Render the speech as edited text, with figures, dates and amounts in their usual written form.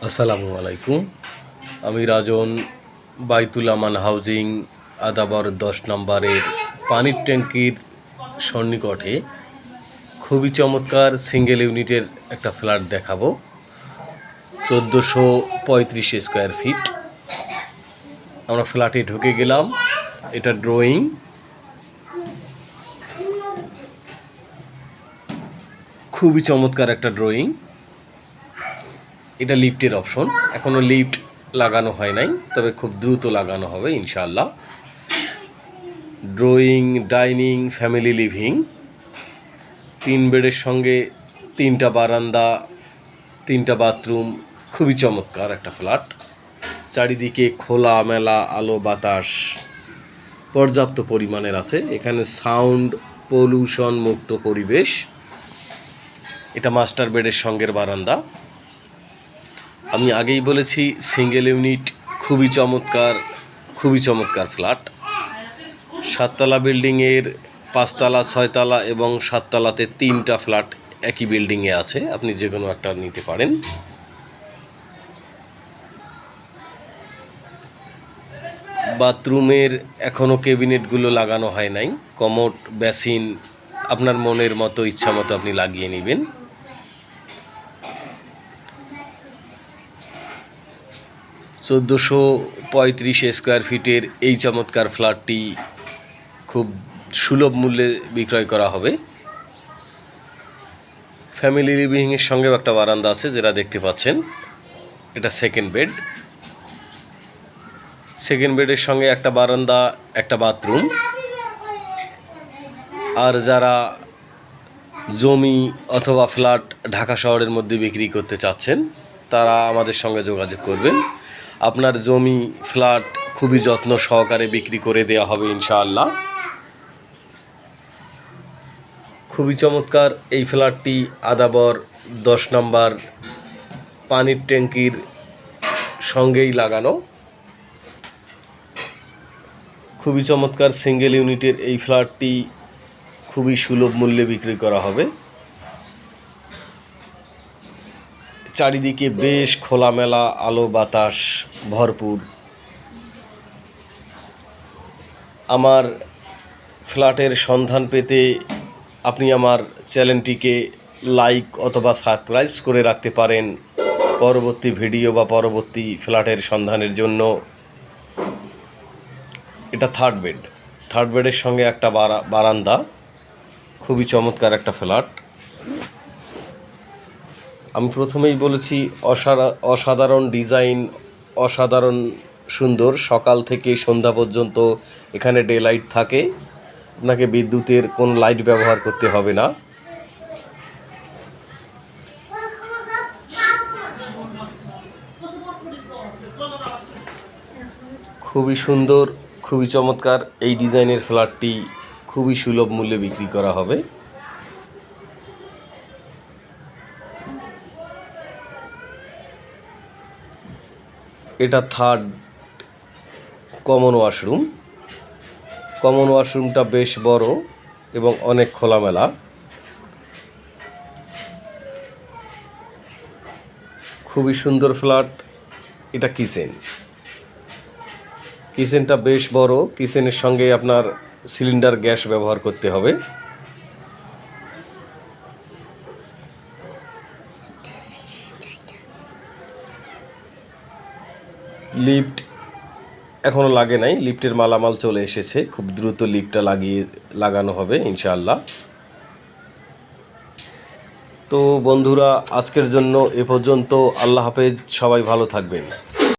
আসসালামু আলাইকুম। আমি রাজন বাইতুল আমান হাউজিং আদাবর 10 নম্বরের পানির ট্যাঙ্কির সন্নিকটে খুবই চমৎকার সিঙ্গেল ইউনিটের একটা ফ্ল্যাট দেখাবো। 1435 স্কোয়ার ফিট। আমরা ফ্ল্যাটে ঢুকে গেলাম। এটা ড্রয়িং, খুবই চমৎকার একটা ড্রয়িং। এটা লিফটের অপশন, এখনও লিফট লাগানো হয় নাই, তবে খুব দ্রুত লাগানো হবে ইনশাআল্লাহ। ড্রয়িং, ডাইনিং, ফ্যামিলি লিভিং, 3 বেডের সঙ্গে 3টা বারান্দা, 3টা বাথরুম, খুবই চমৎকার একটা ফ্ল্যাট। চারিদিকে খোলা মেলা আলো বাতাস পর্যাপ্ত পরিমাণের আছে। এখানে সাউন্ড পলিউশন মুক্ত পরিবেশ। এটা মাস্টার বেডের সঙ্গের বারান্দা। আমি আগেই বলেছি সিঙ্গেল ইউনিট, খুবই চমৎকার ফ্ল্যাট। 7 তলা বিল্ডিংয়ের 5 তলা, 6 তলা এবং 7 তলাতে 3টা ফ্ল্যাট একই বিল্ডিংয়ে আছে। আপনি যে কোনো একটা নিতে পারেন। বাথরুমের এখনও ক্যাবিনেটগুলো লাগানো হয় নাই। কমোড, বেসিন আপনার মনের মতো ইচ্ছা মতো আপনি লাগিয়ে নেবেন। $1435 স্কোয়ার ফিটের এই চমৎকার ফ্ল্যাটটি খুব সুলভ মূল্যে বিক্রয় করা হবে। ফ্যামিলি লিভিংয়ের সঙ্গেও একটা বারান্দা আছে, যেটা দেখতে পাচ্ছেন। এটা সেকেন্ড বেড। সেকেন্ড বেডের সঙ্গে একটা বারান্দা, একটা বাথরুম। আর যারা জমি অথবা ফ্ল্যাট ঢাকা শহরের মধ্যে বিক্রি করতে চাচ্ছেন, তারা আমাদের সঙ্গে যোগাযোগ করবেন। আপনার জমি, ফ্ল্যাট খুবই যত্ন সহকারে বিক্রি করে দেওয়া হবে ইনশাআল্লাহ। খুবই চমৎকার এই ফ্ল্যাটটি আদাবর 10 নম্বর পানির ট্যাঙ্কির সঙ্গেই লাগানো। খুবই চমৎকার সিঙ্গেল ইউনিটের এই ফ্ল্যাটটি খুবই সুলভ মূল্যে বিক্রি করা হবে। চারিদিকে বেশ খোলামেলা আলো বাতাস ভরপুর। আমার ফ্ল্যাটের সন্ধান পেতে আপনি আমার চ্যানেলটিকে লাইক অথবা সাবস্ক্রাইব করে রাখতে পারেন পরবর্তী ভিডিও বা পরবর্তী ফ্ল্যাটের সন্ধানের জন্য। এটা থার্ড বেডের সঙ্গে একটা বারান্দা। খুবই চমৎকার একটা ফ্ল্যাট। আমি প্রথমেই বলেছি অসাধারণ ডিজাইন, অসাধারণ সুন্দর। সকাল থেকে সন্ধ্যা পর্যন্ত এখানে ডে লাইট থাকে। আপনাকে বিদ্যুতের কোন লাইট ব্যবহার করতে হবে না। খুবই সুন্দর, খুবই চমৎকার এই ডিজাইনের ফ্ল্যাটটি খুবই সুলভ মূল্যে বিক্রি করা হবে। এটা থার্ড কমন ওয়াশরুমটা বেশ বড় এবং অনেক খোলামেলা। খুবই সুন্দর ফ্ল্যাট। এটা কিচেনটা বেশ বড়। কিচেনের সঙ্গে আপনার সিলিন্ডার গ্যাস ব্যবহার করতে হবে। লিফট এখনও লাগে নাই, লিফটের মালামাল চলে এসেছে। খুব দ্রুত লিফটটা লাগানো হবে ইনশাআল্লাহ। তো বন্ধুরা, আজকের জন্য এ পর্যন্ত। আল্লাহ হাফেজ, সবাই ভালো থাকবেন।